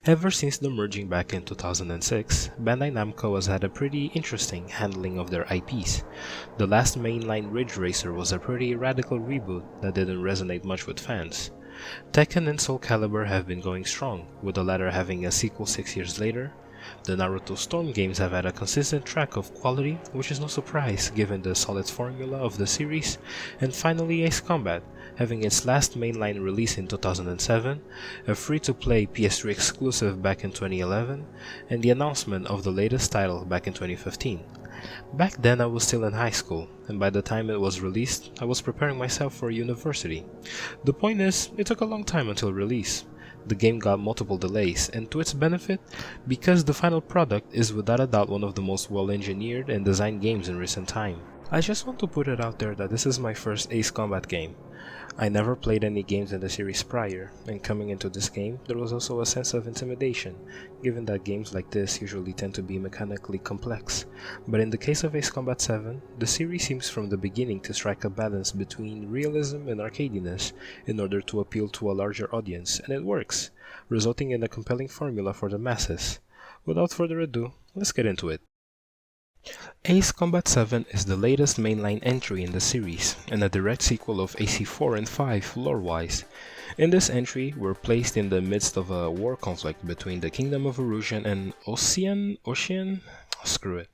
Ever since the merging back in 2006, Bandai Namco has had a pretty interesting handling of their IPs. The last mainline Ridge Racer was a pretty radical reboot that didn't resonate much with fans. Tekken and Soul Calibur have been going strong, with the latter having a sequel 6 years later. The Naruto Storm games have had a consistent track of quality, which is no surprise given the solid formula of the series, and finally Ace Combat, having its last mainline release in 2007, a free-to-play PS3 exclusive back in 2011, and the announcement of the latest title back in 2015. Back then I was still in high school, and by the time it was released, I was preparing myself for university. The point is, it took a long time until release. The game got multiple delays, and to its benefit, because the final product is without a doubt one of the most well-engineered and designed games in recent time. I just want to put it out there that this is my first Ace Combat game. I never played any games in the series prior, and coming into this game, there was also a sense of intimidation, given that games like this usually tend to be mechanically complex. But in the case of Ace Combat 7, the series seems from the beginning to strike a balance between realism and arcadiness in order to appeal to a larger audience, and it works, resulting in a compelling formula for the masses. Without further ado, let's get into it. Ace Combat 7 is the latest mainline entry in the series, and a direct sequel of AC4 and 5 lore-wise. In this entry, we're placed in the midst of a war conflict between the Kingdom of Erusian and Ocean? Screw it.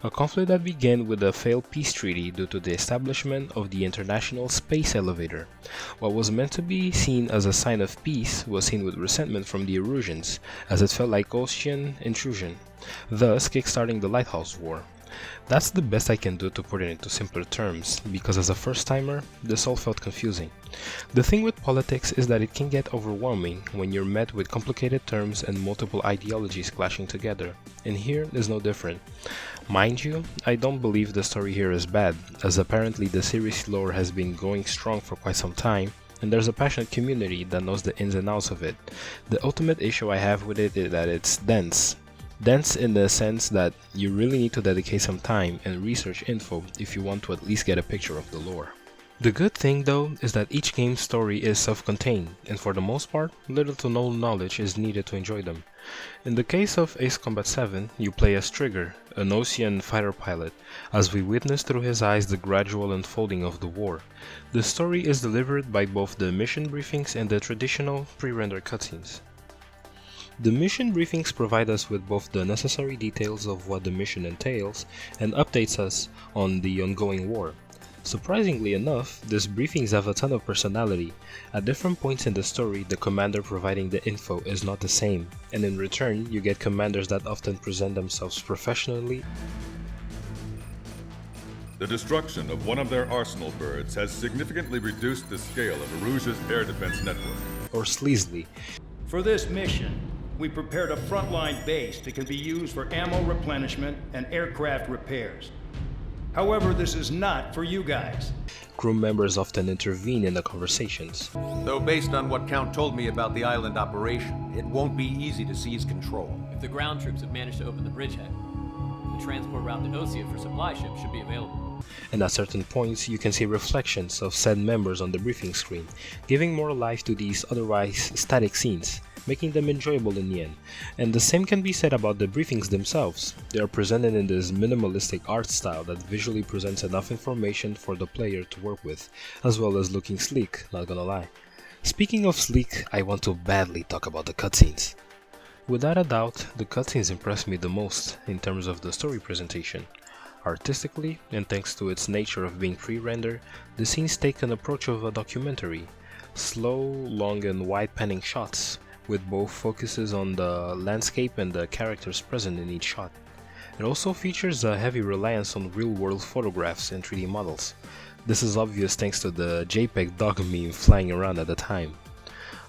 A conflict that began with a failed peace treaty due to the establishment of the International Space Elevator. What was meant to be seen as a sign of peace was seen with resentment from the Erusians, as it felt like Ocean intrusion, thus kickstarting the Lighthouse War. That's the best I can do to put it into simpler terms, because as a first-timer, this all felt confusing. The thing with politics is that it can get overwhelming when you're met with complicated terms and multiple ideologies clashing together, and here is no different. Mind you, I don't believe the story here is bad, as apparently the series lore has been going strong for quite some time, and there's a passionate community that knows the ins and outs of it. The ultimate issue I have with it is that it's dense. Dense in the sense that you really need to dedicate some time and research info if you want to at least get a picture of the lore. The good thing though is that each game's story is self-contained, and for the most part, little to no knowledge is needed to enjoy them. In the case of Ace Combat 7, you play as Trigger, an Ocean fighter pilot, as we witness through his eyes the gradual unfolding of the war. The story is delivered by both the mission briefings and the traditional pre-rendered cutscenes. The mission briefings provide us with both the necessary details of what the mission entails and updates us on the ongoing war. Surprisingly enough, these briefings have a ton of personality. At different points in the story, the commander providing the info is not the same, and in return, you get commanders that often present themselves professionally. The destruction of one of their arsenal birds has significantly reduced the scale of Erusia's air defense network. Or sleazily. For this mission, we prepared a frontline base that can be used for ammo replenishment and aircraft repairs. However, this is not for you guys. Crew members often intervene in the conversations. Though based on what Count told me about the island operation, it won't be easy to seize control. If the ground troops have managed to open the bridgehead, the transport route to Osea for supply ships should be available. And at certain points, you can see reflections of said members on the briefing screen, giving more life to these otherwise static scenes, making them enjoyable in the end. And the same can be said about the briefings themselves. They are presented in this minimalistic art style that visually presents enough information for the player to work with, as well as looking sleek, not gonna lie. Speaking of sleek, I want to badly talk about the cutscenes. Without a doubt, the cutscenes impressed me the most in terms of the story presentation. Artistically, and thanks to its nature of being pre-rendered, the scenes take an approach of a documentary. Slow, long and wide panning shots, with both focuses on the landscape and the characters present in each shot. It also features a heavy reliance on real-world photographs and 3D models. This is obvious thanks to the JPEG dog meme flying around at the time.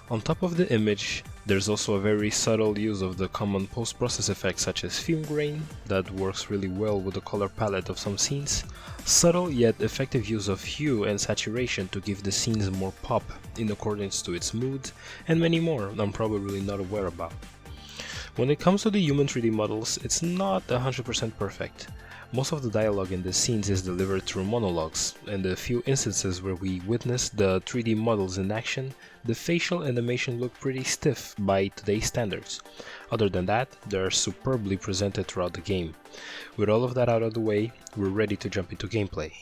On top of the image, there's also a very subtle use of the common post-process effects such as film grain that works really well with the color palette of some scenes, subtle yet effective use of hue and saturation to give the scenes more pop in accordance to its mood, and many more I'm probably not aware about. When it comes to the human 3D models, it's not 100% perfect. Most of the dialogue in the scenes is delivered through monologues, and the few instances where we witness the 3D models in action, the facial animation look pretty stiff by today's standards. Other than that, they are superbly presented throughout the game. With all of that out of the way, we're ready to jump into gameplay.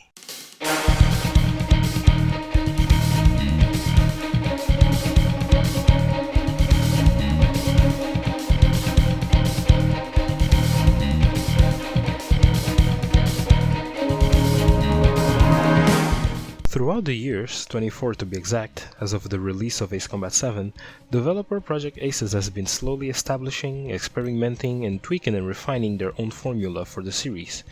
Throughout the years, 24 to be exact, as of the release of Ace Combat 7, developer Project Aces has been slowly establishing, experimenting, and tweaking and refining their own formula for the series,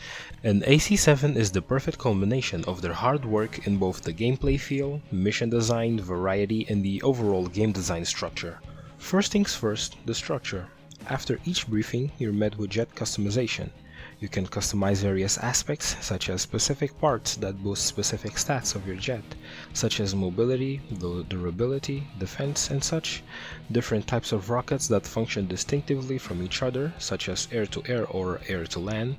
and AC7 is the perfect culmination of their hard work in both the gameplay feel, mission design, variety, and the overall game design structure. First things first, the structure. After each briefing, you're met with jet customization. You can customize various aspects, such as specific parts that boost specific stats of your jet, such as mobility, durability, defense, and such. Different types of rockets that function distinctively from each other, such as air-to-air or air-to-land.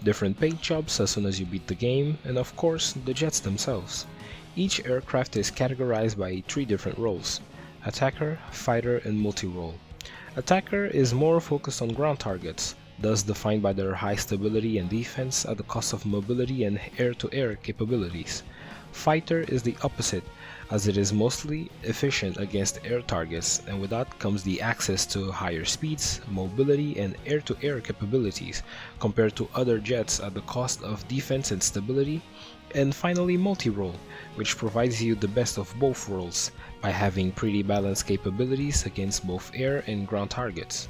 Different paint jobs as soon as you beat the game, and of course, the jets themselves. Each aircraft is categorized by 3 different roles: attacker, fighter, and multi-role. Attacker is more focused on ground targets, thus defined by their high stability and defense at the cost of mobility and air-to-air capabilities. Fighter is the opposite, as it is mostly efficient against air targets, and with that comes the access to higher speeds, mobility, and air-to-air capabilities compared to other jets at the cost of defense and stability. And finally, multi-role, which provides you the best of both worlds by having pretty balanced capabilities against both air and ground targets.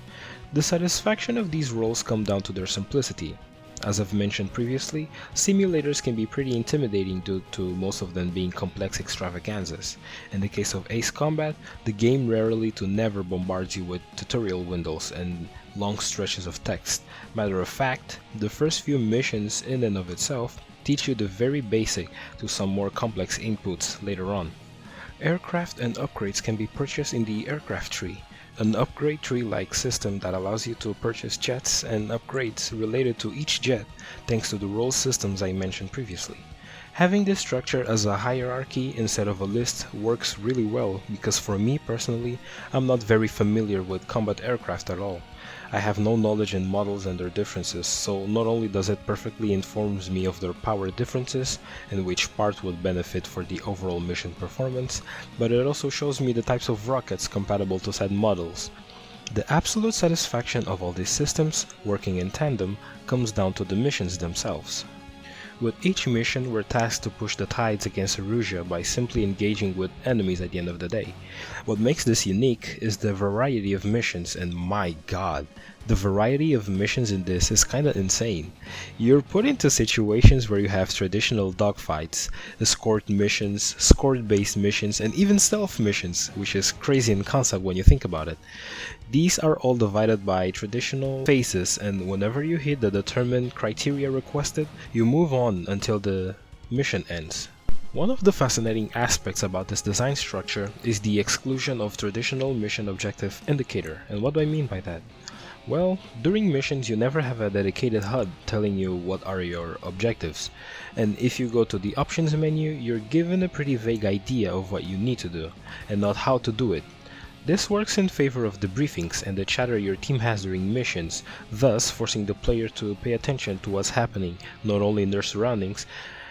The satisfaction of these roles come down to their simplicity. As I've mentioned previously, simulators can be pretty intimidating due to most of them being complex extravaganzas. In the case of Ace Combat, the game rarely to never bombards you with tutorial windows and long stretches of text. Matter of fact, the first few missions in and of itself teach you the very basic to some more complex inputs later on. Aircraft and upgrades can be purchased in the aircraft tree, an upgrade tree-like system that allows you to purchase jets and upgrades related to each jet thanks to the role systems I mentioned previously. Having this structure as a hierarchy instead of a list works really well because for me personally, I'm not very familiar with combat aircraft at all. I have no knowledge in models and their differences, so not only does it perfectly informs me of their power differences and which part would benefit for the overall mission performance, but it also shows me the types of rockets compatible to said models. The absolute satisfaction of all these systems, working in tandem, comes down to the missions themselves. With each mission, we're tasked to push the tides against Erusea by simply engaging with enemies at the end of the day. What makes this unique is the variety of missions, and my god, the variety of missions in this is kinda insane. You're put into situations where you have traditional dogfights, escort missions, score-based missions, and even stealth missions, which is crazy in concept when you think about it. These are all divided by traditional phases, and whenever you hit the determined criteria requested, you move on until the mission ends. One of the fascinating aspects about this design structure is the exclusion of traditional mission objective indicator. And what do I mean by that? Well, during missions you never have a dedicated HUD telling you what are your objectives, and if you go to the options menu, you're given a pretty vague idea of what you need to do, and not how to do it. This works in favor of the briefings and the chatter your team has during missions, thus forcing the player to pay attention to what's happening, not only in their surroundings,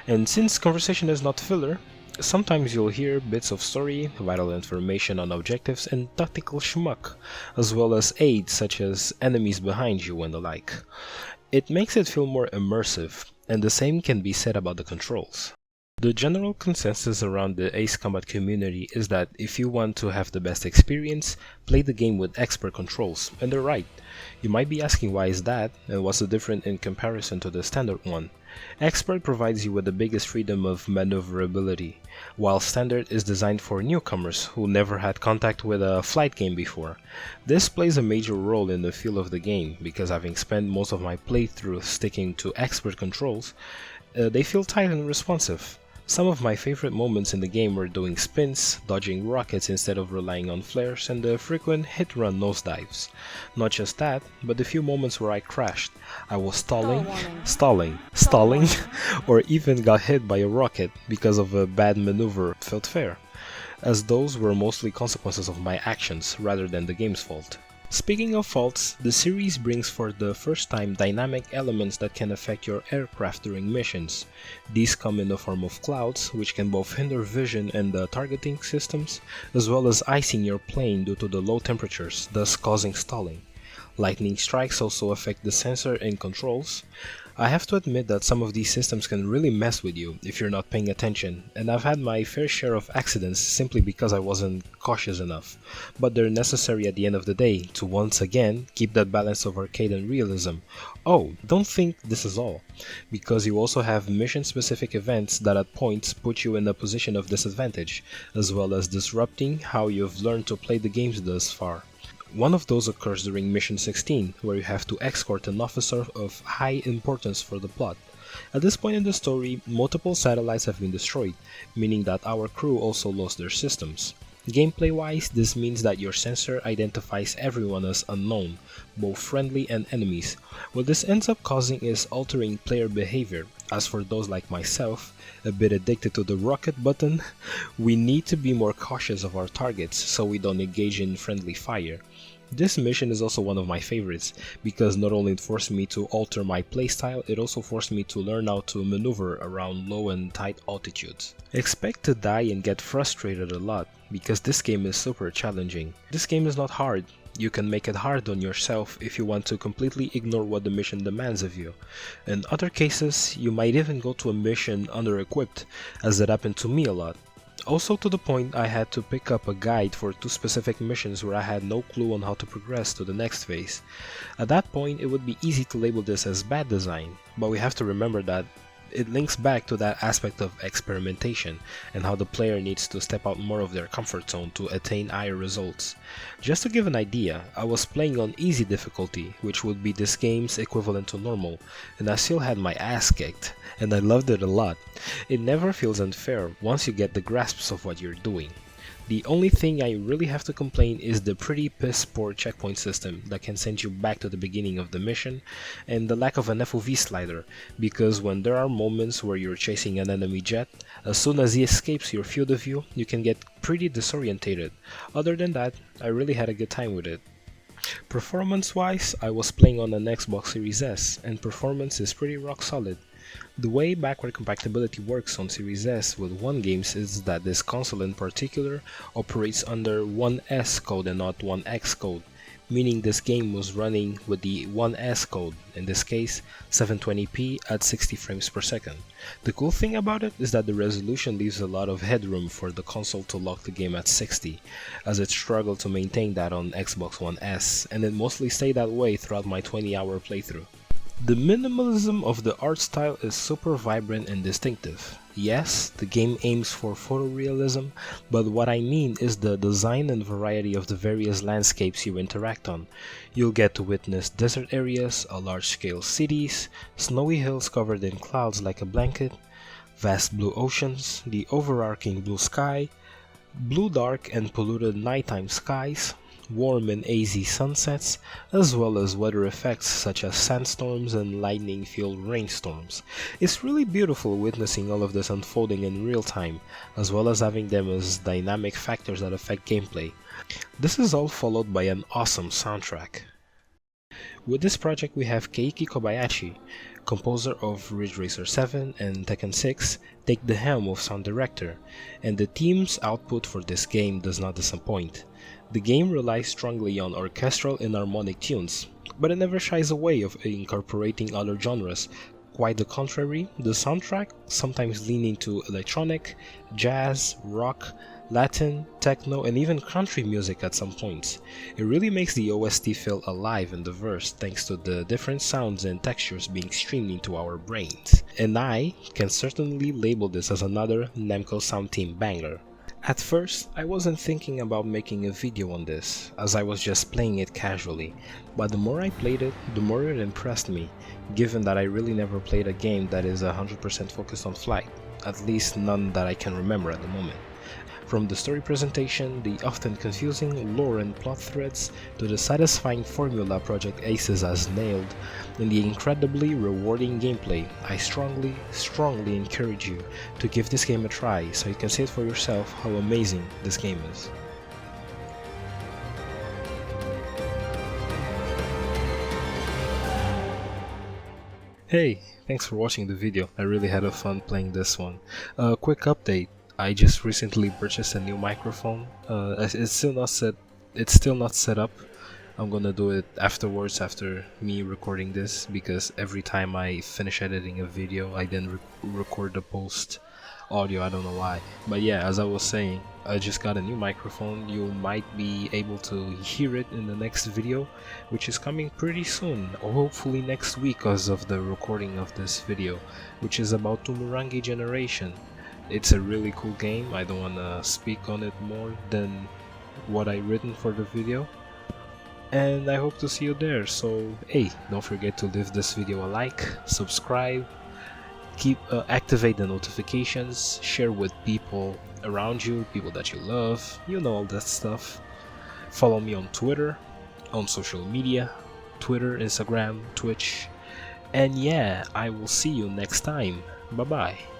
and since conversation is not filler, sometimes you'll hear bits of story, vital information on objectives, and tactical schmuck, as well as aids such as enemies behind you and the like. It makes it feel more immersive, and the same can be said about the controls. The general consensus around the Ace Combat community is that if you want to have the best experience, play the game with expert controls, and they're right. You might be asking why is that, and what's the difference in comparison to the standard one. Expert provides you with the biggest freedom of maneuverability, while Standard is designed for newcomers who never had contact with a flight game before. This plays a major role in the feel of the game, because having spent most of my playthrough sticking to Expert controls, they feel tight and responsive. Some of my favorite moments in the game were doing spins, dodging rockets instead of relying on flares, and the frequent hit-run nosedives. Not just that, but the few moments where I crashed. I was stalling, or even got hit by a rocket because of a bad maneuver felt fair, as those were mostly consequences of my actions rather than the game's fault. Speaking of faults, the series brings for the first time dynamic elements that can affect your aircraft during missions. These come in the form of clouds, which can both hinder vision and the targeting systems, as well as icing your plane due to the low temperatures, thus causing stalling. Lightning strikes also affect the sensor and controls. I have to admit that some of these systems can really mess with you if you're not paying attention, and I've had my fair share of accidents simply because I wasn't cautious enough, but they're necessary at the end of the day to once again keep that balance of arcade and realism. Oh, don't think this is all, because you also have mission-specific events that at points put you in a position of disadvantage, as well as disrupting how you've learned to play the games thus far. One of those occurs during Mission 16, where you have to escort an officer of high importance for the plot. At this point in the story, multiple satellites have been destroyed, meaning that our crew also lost their systems. Gameplay-wise, this means that your sensor identifies everyone as unknown, both friendly and enemies. What this ends up causing is altering player behavior. As for those like myself, a bit addicted to the rocket button, we need to be more cautious of our targets so we don't engage in friendly fire. This mission is also one of my favorites, because not only it forced me to alter my playstyle, it also forced me to learn how to maneuver around low and tight altitudes. Expect to die and get frustrated a lot, because this game is super challenging. This game is not hard. You can make it hard on yourself if you want to completely ignore what the mission demands of you. In other cases, you might even go to a mission under-equipped, as that happened to me a lot. Also to the point I had to pick up a guide for 2 specific missions where I had no clue on how to progress to the next phase. At that point it would be easy to label this as bad design, but we have to remember that it links back to that aspect of experimentation and how the player needs to step out more of their comfort zone to attain higher results. Just to give an idea, I was playing on easy difficulty, which would be this game's equivalent to normal, and I still had my ass kicked, and I loved it a lot. It never feels unfair once you get the grasps of what you're doing. The only thing I really have to complain is the pretty piss poor checkpoint system that can send you back to the beginning of the mission, and the lack of an FOV slider, because when there are moments where you're chasing an enemy jet, as soon as he escapes your field of view, you can get pretty disorientated. Other than that, I really had a good time with it. Performance-wise, I was playing on an Xbox Series S, and performance is pretty rock solid. The way backward compatibility works on Series S with One games is that this console in particular operates under 1S code and not 1X code, meaning this game was running with the 1S code, in this case 720p at 60 frames per second. The cool thing about it is that the resolution leaves a lot of headroom for the console to lock the game at 60, as it struggled to maintain that on Xbox One S, and it mostly stayed that way throughout my 20-hour playthrough. The minimalism of the art style is super vibrant and distinctive. Yes, the game aims for photorealism, but what I mean is the design and variety of the various landscapes you interact on. You'll get to witness desert areas, large-scale cities, snowy hills covered in clouds like a blanket, vast blue oceans, the overarching blue sky, blue dark and polluted nighttime skies, warm and hazy sunsets, as well as weather effects such as sandstorms and lightning-fueled rainstorms. It's really beautiful witnessing all of this unfolding in real time, as well as having them as dynamic factors that affect gameplay. This is all followed by an awesome soundtrack. With this project we have Keiki Kobayashi, composer of Ridge Racer 7 and Tekken 6, take the helm of sound director, and the team's output for this game does not disappoint. The game relies strongly on orchestral and harmonic tunes, but it never shies away of incorporating other genres. Quite the contrary, the soundtrack sometimes leaning to electronic, jazz, rock, Latin, techno, and even country music at some points. It really makes the OST feel alive and diverse thanks to the different sounds and textures being streamed into our brains. And I can certainly label this as another Namco Sound Team banger. At first, I wasn't thinking about making a video on this, as I was just playing it casually, but the more I played it, the more it impressed me, given that I really never played a game that is 100% focused on flight. at least none that I can remember at the moment. From the story presentation, the often confusing lore and plot threads, to the satisfying formula Project Aces has nailed, and the incredibly rewarding gameplay, I strongly encourage you to give this game a try so you can see it for yourself how amazing this game is. Hey, thanks for watching the video. I really had a fun playing this one. Quick update. I just recently purchased a new microphone. It's still not set up. I'm gonna do it afterwards, after me recording this, because every time I finish editing a video I then record the post audio. I don't know why, but yeah, as I was saying, I just got a new microphone. You might be able to hear it in the next video, which is coming pretty soon, or hopefully next week because of the recording of this video, which is about Umurangi Generation. It's a really cool game. I don't want to speak on it more than what I written for the video, and I hope to see you there. So hey, don't forget to leave this video a like, subscribe, activate the notifications, share with people around you, people that you love, you know, all that stuff. Follow me on Twitter, on social media, Twitter, Instagram, Twitch, and yeah, I will see you next time. Bye bye.